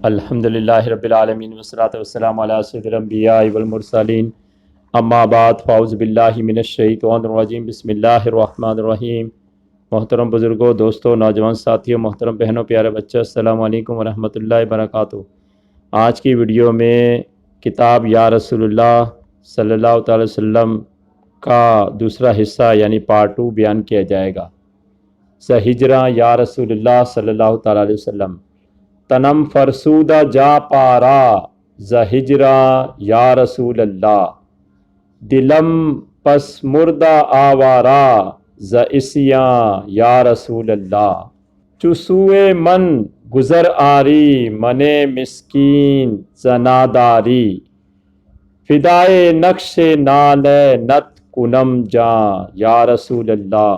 الحمدللہ رب العالمین والصلاة والسلام علی سید الانبیاء والمرسلین اما بعد فاعوذ باللہ من الشیطان الرجیم بسم اللہ الرحمن الرحیم۔ محترم بزرگوں، دوستوں، نوجوان ساتھیوں، محترم بہنوں، پیارے بچوں، السلام علیکم ورحمۃ اللہ وبرکاتہ۔ آج کی ویڈیو میں کتاب یا رسول اللہ صلی اللہ تعالی وسلم کا دوسرا حصہ یعنی پارٹ 2 بیان کیا جائے گا۔ ہجرہ یا رسول اللہ صلی اللہ تعالی علیہ وسلم، تنم فرسودہ جا پارا ز ہجرہ یا رسول اللہ، دلم پس مردہ آوارا ز اسیاں یا رسول اللہ، چسوئے من گزر آری منے مسکین زناداری، فدائے نقش نال نت کنم جاں یا رسول اللہ،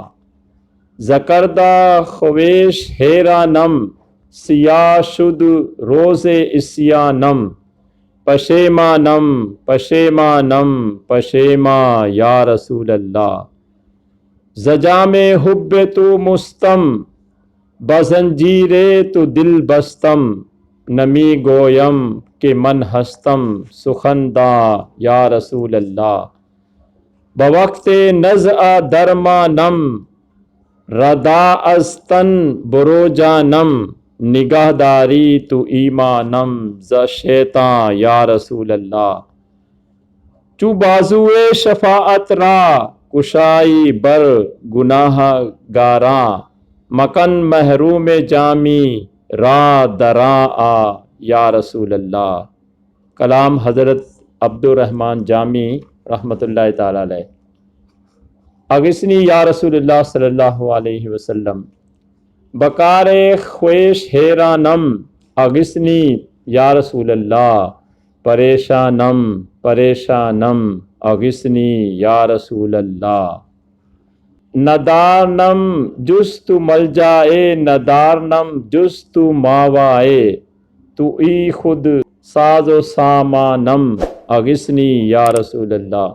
زکردہ خویش حیرانم سیاہ شد روز اسیانم، پشیمانم پشیمانم پشیما یا رسول اللہ، زجام حب تو مستم بزنجیر تو دل بستم، نمی گویم کہ من ہستم سخندہ یا رسول اللہ، بوقت نزع درمانم ردا از تن بروجانم، نگاہ داری تو ایمانم ز شیطان یا رسول اللہ، چو بازوئے شفاعت را کشائی بر گناہ گاراں، مکن محروم جامی را دراں آ یا رسول اللہ۔ کلام حضرت عبد الرحمن جامی رحمۃ اللہ تعالی علیہ۔ اغثنی یا رسول اللہ صلی اللہ علیہ وسلم، بکار خویش حیرانم، اغثنی یا رسول اللہ، پریشانم پریشانم اغثنی یا رسول اللہ، ندارنم جست ملجائے ندارنم جست ماوائے، تو ای خود ساز و سامانم، اغثنی یا رسول اللہ،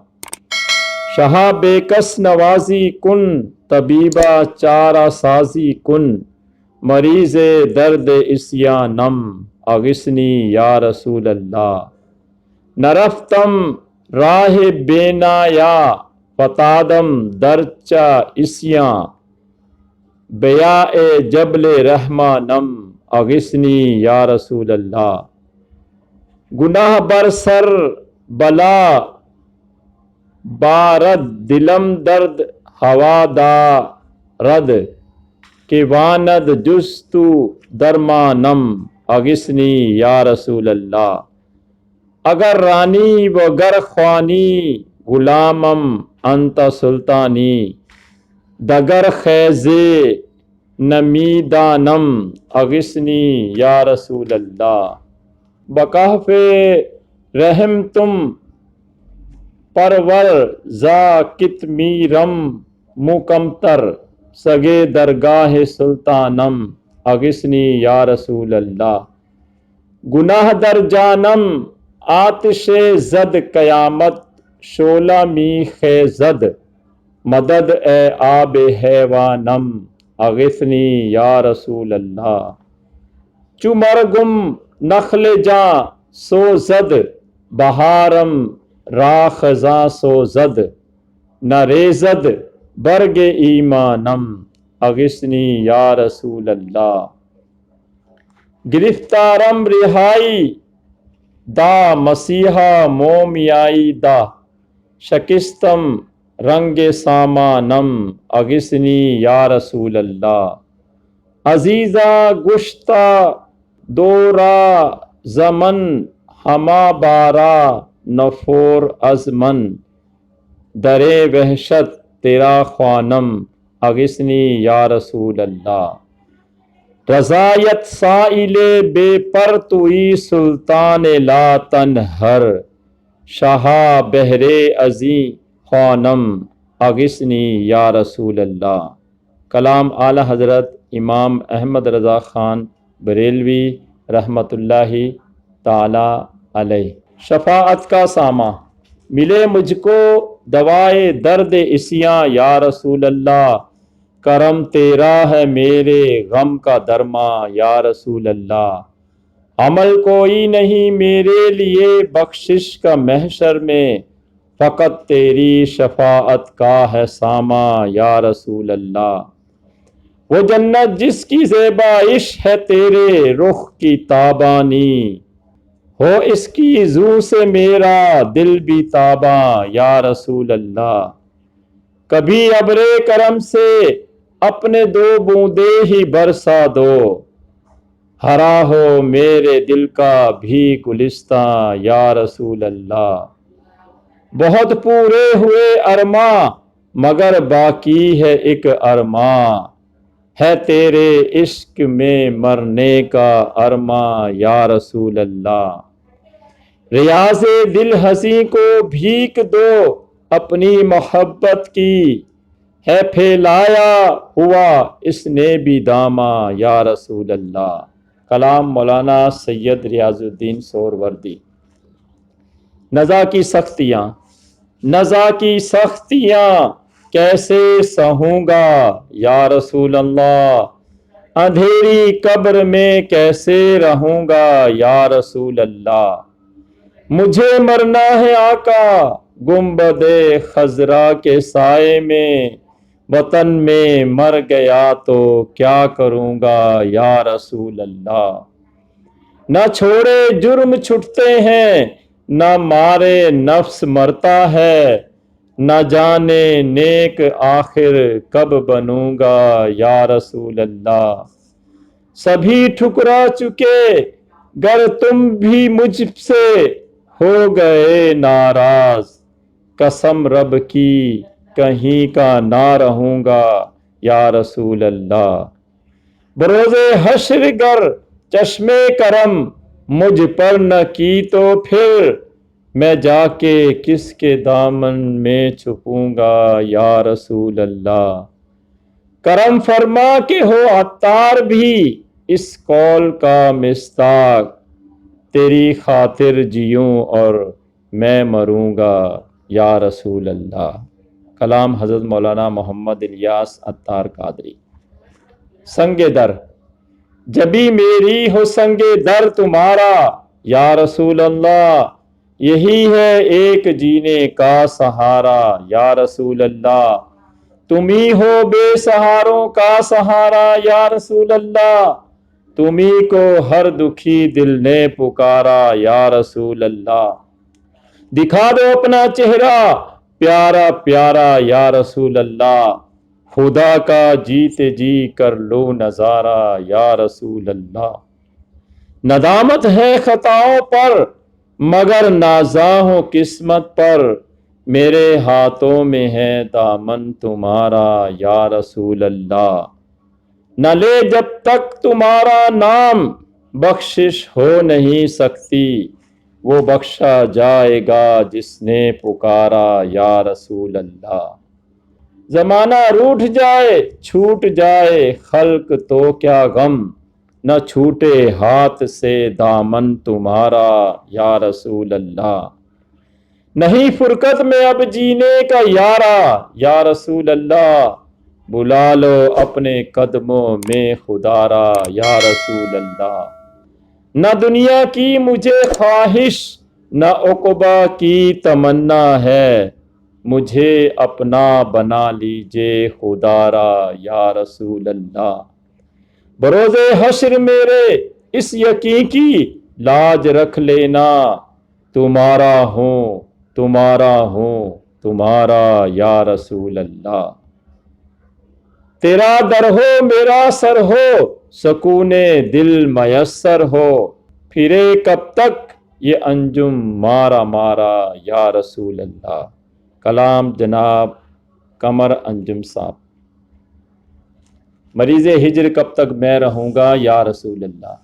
شہا بے کس نوازی کن طبیبہ چارہ سازی کن، مریض درد اسیانم، اغثنی یا رسول اللہ، نرفتم راہ بینایا فتادم درچا اسیاں، بیاء جبل رحمانم، اغثنی یا رسول اللہ، گناہ بر سر بلا بارد دلم درد ہوا دارد، کہ واند جستو درمانم، اغثنی یا رسول اللہ، اگر رانی و گر خوانی غلامم انت سلطانی، دگر خیز نمیدانم، اغثنی یا رسول اللہ، بکہف رحم تم پرور زا کتمیرم مکمتر، سگے درگاہ سلطانم، اغثنی یا رسول اللہ، گناہ در جانم آتش زد قیامت شعلہ می خیزد، مدد اے آب حیوانم، اغثنی یا رسول اللہ، چو مرگم نخل جاں سو زد، بہارم را خزاں سو زد، نہ ریزد برگ ایمانم، اغثنی یا رسول اللہ، گرفتارم رہائی دا مسیحا مومیائی دا، شکستم رنگ سامانم، اغثنی یا رسول اللہ، عزیزا گشتہ دورا زمن ہما بارا نفور از من، درے وحشت تیرا خوانم، اغثنی یا رسول اللہ، رضایت سائل بے پر توئی سلطان لا تنہر، شہا بحر عظیم خوانم، اغثنی یا رسول اللہ۔ کلام اعلیٰ حضرت امام احمد رضا خان بریلوی رحمۃ اللہ تعالی علیہ۔ شفاعت کا سامہ، ملے مجھ کو دوائے درد اسیاں یا رسول اللہ، کرم تیرا ہے میرے غم کا درما یا رسول اللہ، عمل کوئی نہیں میرے لیے بخشش کا محشر میں، فقط تیری شفاعت کا ہے سامہ یا رسول اللہ۔ وہ جنت جس کی زیبائش ہے تیرے رخ کی تابانی، ہو اس کی زو سے میرا دل بھی تاباں یا رسول اللہ۔ کبھی ابر کرم سے اپنے دو بوندے ہی برسا دو، ہرا ہو میرے دل کا بھی گلستاں یا رسول اللہ۔ بہت پورے ہوئے ارماں مگر باقی ہے ایک ارماں، ہے تیرے عشق میں مرنے کا ارماں یا رسول اللہ۔ ریاض دل ہنسی کو بھیک دو اپنی محبت کی، ہے پھیلایا ہوا اس نے بھی داماں یا رسول اللہ۔ کلام مولانا سید ریاض الدین سہروردی۔ نزا کی سختیاں، نزا کی سختیاں کیسے سہوں گا یا رسول اللہ، اندھیری قبر میں کیسے رہوں گا یا رسول اللہ۔ مجھے مرنا ہے آقا گنبد خضرا کے سائے میں، وطن میں مر گیا تو کیا کروں گا یا رسول اللہ۔ نہ چھوڑے جرم چھٹتے ہیں، نہ مارے نفس مرتا ہے، نہ جانے نیک آخر کب بنوں گا یا رسول اللہ۔ سبھی ٹھکرا چکے گر تم بھی مجھ سے ہو گئے ناراض، قسم رب کی کہیں کا نہ رہوں گا یا رسول اللہ۔ بروز حشر گر چشم کرم مجھ پر نہ کی تو پھر، میں جا کے کس کے دامن میں چھپوں گا یا رسول اللہ۔ کرم فرما کے ہو عطار بھی اس قول کا مصداق، تیری خاطر جیوں اور میں مروں گا یا رسول اللہ۔ کلام حضرت مولانا محمد الیاس عطار قادری۔ سنگ در، جبھی میری ہو سنگ در تمہارا یا رسول اللہ، یہی ہے ایک جینے کا سہارا یا رسول اللہ۔ تم ہی ہو بے سہاروں کا سہارا یا رسول اللہ، تمہیں کو ہر دکھی دل نے پکارا یا رسول اللہ۔ دکھا دو اپنا چہرہ پیارا پیارا یا رسول اللہ، خدا کا جیتے جی کر لو نظارہ یا رسول اللہ۔ ندامت ہے خطاؤں پر مگر نازاں ہو قسمت پر، میرے ہاتھوں میں ہے دامن تمہارا یا رسول اللہ۔ نہ لے جب تک تمہارا نام بخشش ہو نہیں سکتی، وہ بخشا جائے گا جس نے پکارا یا رسول اللہ۔ زمانہ روٹھ جائے چھوٹ جائے خلق تو کیا غم، نہ چھوٹے ہاتھ سے دامن تمہارا یا رسول اللہ۔ نہیں فرقت میں اب جینے کا یارا یا رسول اللہ، بلا لو اپنے قدموں میں خدا را یا رسول اللہ۔ نہ دنیا کی مجھے خواہش نہ عقبہ کی تمنا ہے، مجھے اپنا بنا لیجے خدا را یا رسول اللہ۔ بروز حشر میرے اس یقین کی لاج رکھ لینا، تمہارا ہوں تمہارا ہوں تمہارا یا رسول اللہ۔ تیرا در ہو میرا سر ہو سکون دل میسر ہو، پھرے کب تک یہ انجم مارا مارا یا رسول اللہ۔ کلام جناب قمر انجم صاحب۔ مریض ہجر کب تک میں رہوں گا یا رسول اللہ،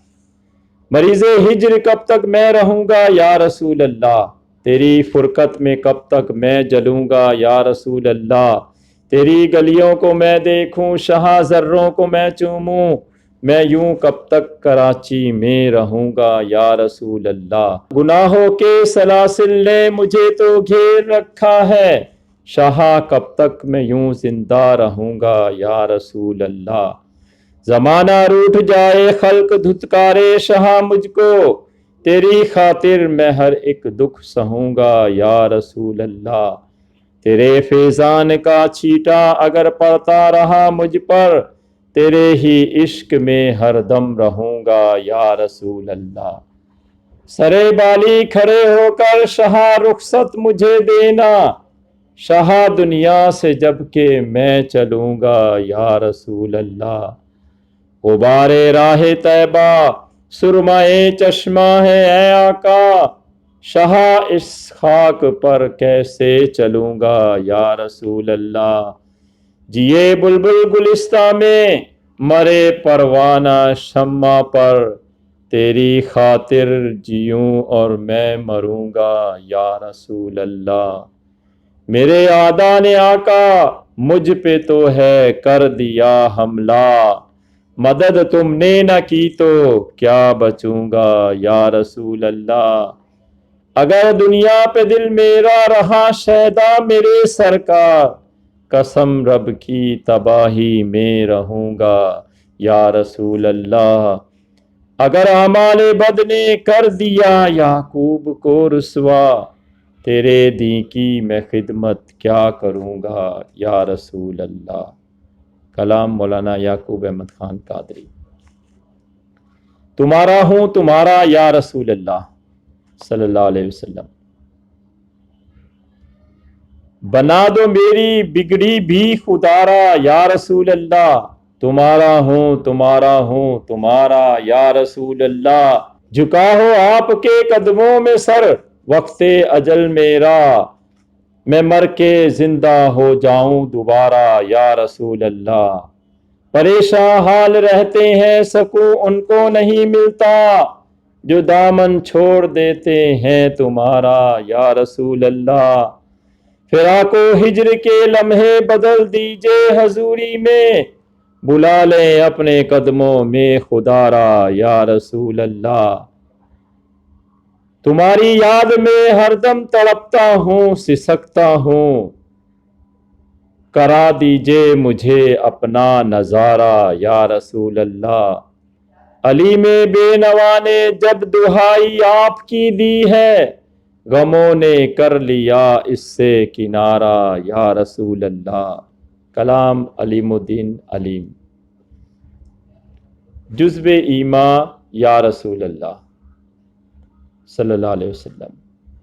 مریض ہجر کب تک میں رہوں گا یا رسول اللہ، تیری فرقت میں کب تک میں جلوں گا یا رسول اللہ۔ تیری گلیوں کو میں دیکھوں شہاں ذروں کو میں چوموں، میں یوں کب تک کراچی میں رہوں گا یا رسول اللہ۔ گناہوں کے سلاسل نے مجھے تو گھیر رکھا ہے، شاہ کب تک میں یوں زندہ رہوں گا یا رسول اللہ۔ زمانہ روٹھ جائے خلق دھتکارے شہاں مجھ کو، تیری خاطر میں ہر ایک دکھ سہوں گا یا رسول اللہ۔ تیرے فیضان کا چھیٹا اگر پڑتا رہا مجھ پر، تیرے ہی عشق میں ہر دم رہوں گا یا رسول اللہ۔ سرے بالی کھڑے ہو کر شہا رخصت مجھے دینا، شہا دنیا سے جب کہ میں چلوں گا یا رسول اللہ۔ غبار راہ طیبہ سرمائے چشمہ ہے اے آقا، شہا اس خاک پر کیسے چلوں گا یا رسول اللہ۔ جیے بلبل گلستہ میں مرے پروانہ شمع پر، تیری خاطر جیوں اور میں مروں گا یا رسول اللہ۔ میرے آدھا نے آقا مجھ پہ تو ہے کر دیا حملہ، مدد تم نے نہ کی تو کیا بچوں گا یا رسول اللہ۔ اگر دنیا پہ دل میرا رہا شیدا میرے سرکار، قسم رب کی تباہی میں رہوں گا یا رسول اللہ۔ اگر اعمال بد نے کر دیا یعقوب کو رسوا، تیرے دین کی میں خدمت کیا کروں گا یا رسول اللہ۔ کلام مولانا یعقوب احمد خان قادری۔ تمہارا ہوں تمہارا یا رسول اللہ صلی اللہ علیہ وسلم۔ بنا دو میری بگڑی بھی خدارا یا رسول اللہ، تمہارا ہوں تمہارا یا رسول اللہ۔ جھکا ہو آپ کے قدموں میں سر وقت اجل میرا، میں مر کے زندہ ہو جاؤں دوبارہ یا رسول اللہ۔ پریشان حال رہتے ہیں سکوں ان کو نہیں ملتا، جو دامن چھوڑ دیتے ہیں تمہارا یا رسول اللہ۔ فراق و ہجر کے لمحے بدل دیجے حضوری میں، بلا لیں اپنے قدموں میں خدا را یا رسول اللہ۔ تمہاری یاد میں ہر دم تڑپتا ہوں سسکتا ہوں، کرا دیجے مجھے اپنا نظارہ یا رسول اللہ۔ علی میں بے نوا نے جب دہائی آپ کی دی ہے، غموں نے کر لیا اس سے کنارہ یا رسول اللہ۔ کلام علیم الدین علیم۔ جزو ایماں یا رسول اللہ صلی اللہ علیہ وسلم۔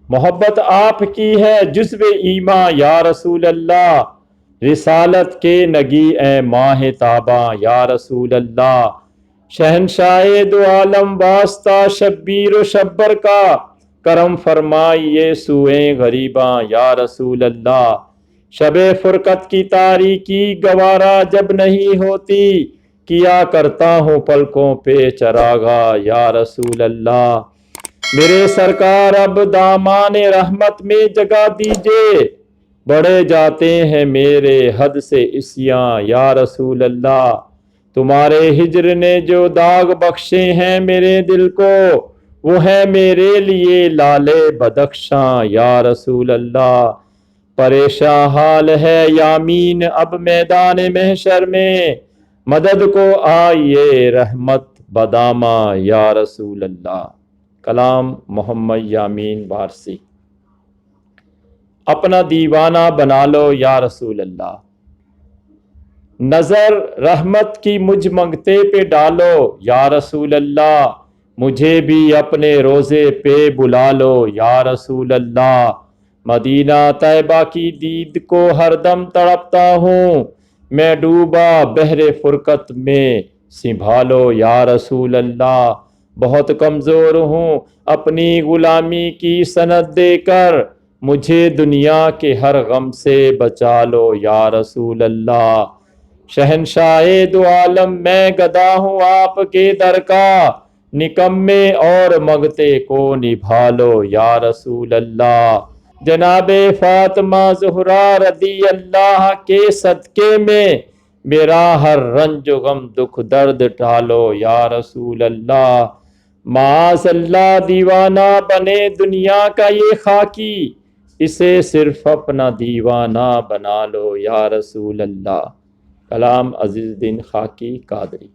محبت آپ کی ہے جزو ایماں یا رسول اللہ، رسالت کے نگی اے ماہ تاباں یا رسول اللہ۔ شہنشاہ دو عالم واسطہ شبیر و شبر کا، کرم فرمائیے سوئیں غریباں یا رسول اللہ۔ شب فرقت کی تاریکی گوارا جب نہیں ہوتی، کیا کرتا ہوں پلکوں پہ چراغا یا رسول اللہ۔ میرے سرکار اب دامان رحمت میں جگہ دیجے، بڑھے جاتے ہیں میرے حد سے عصیاں یا رسول اللہ۔ تمہارے ہجر نے جو داغ بخشے ہیں میرے دل کو، وہ ہے میرے لیے لالے بدخشاں یا رسول اللہ۔ پریشان حال ہے یامین اب میدان محشر میں، مدد کو آئیے رحمت بدامہ یا رسول اللہ۔ کلام محمد یامین وارسی۔ اپنا دیوانہ بنا لو یا رسول اللہ، نظر رحمت کی مجھ منگتے پہ ڈالو یا رسول اللہ۔ مجھے بھی اپنے روزے پہ بلا لو یا رسول اللہ۔ مدینہ طیبہ کی دید کو ہر دم تڑپتا ہوں، میں ڈوبا بحر فرقت میں سنبھالو یا رسول اللہ۔ بہت کمزور ہوں اپنی غلامی کی سند دے کر، مجھے دنیا کے ہر غم سے بچا لو یا رسول اللہ۔ شہنشاہ دو عالم میں گدا ہوں آپ کے در کا، نکمے اور منگتے کو نبھا لو یا رسول اللہ۔ جناب فاطمہ زہرا رضی اللہ کے صدقے میں، میرا ہر رنج و غم دکھ درد ٹالو یا رسول اللہ۔ معاذ اللہ دیوانہ بنے دنیا کا یہ خاکی، اسے صرف اپنا دیوانہ بنا لو یا رسول اللہ۔ کلام عزیز الدین خاکی قادری۔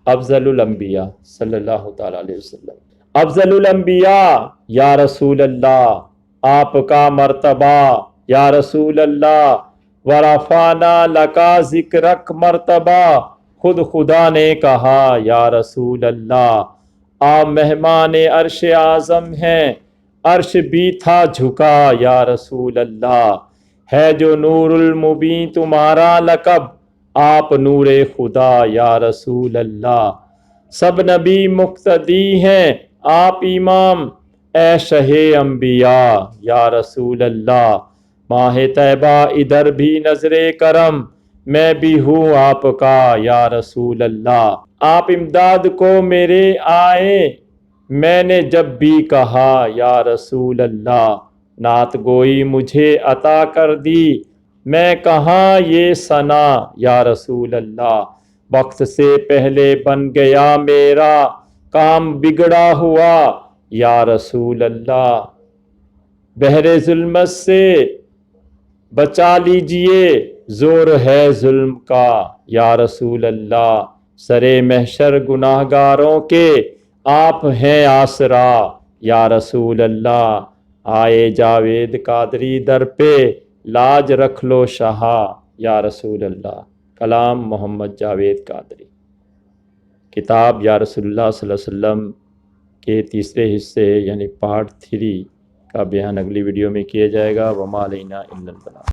افضل الانبیاء صلی اللہ تعالی علیہ وسلم، افضل الانبیاء یا رسول اللہ، آپ کا مرتبہ یا رسول اللہ، ورفعنا لکا ذکرک مرتبہ، خود خدا نے کہا یا رسول اللہ، آپ مہمان عرش اعظم ہیں، عرش بھی تھا جھکا یا رسول اللہ، ہے جو نور المبین تمہارا لقب، آپ نور خدا یا رسول اللہ، سب نبی مقتدی ہیں آپ امام، اے شہ انبیاء یا رسول اللہ، ماہ طیبہ ادھر بھی نظر کرم، میں بھی ہوں آپ کا یا رسول اللہ، آپ امداد کو میرے آئے، میں نے جب بھی کہا یا رسول اللہ، نعت گوئی مجھے عطا کر دی، میں کہاں یہ ثنا یا رسول اللہ، وقت سے پہلے بن گیا میرا کام بگڑا ہوا یا رسول اللہ، بحر ظلمت سے بچا لیجئے، زور ہے ظلم کا یا رسول اللہ، سرے محشر گناہ گاروں کے آپ ہیں آسرا یا رسول اللہ، آئے جاوید قادری در پہ لاج رکھ لو شہا یا رسول اللہ، کلام محمد جاوید قادری، کتاب یا رسول اللہ صلی اللہ علیہ وسلم کے تیسرے حصے یعنی پارٹ 3 کا بیان اگلی ویڈیو میں کیا جائے گا۔ وما علینا الا البلاغ۔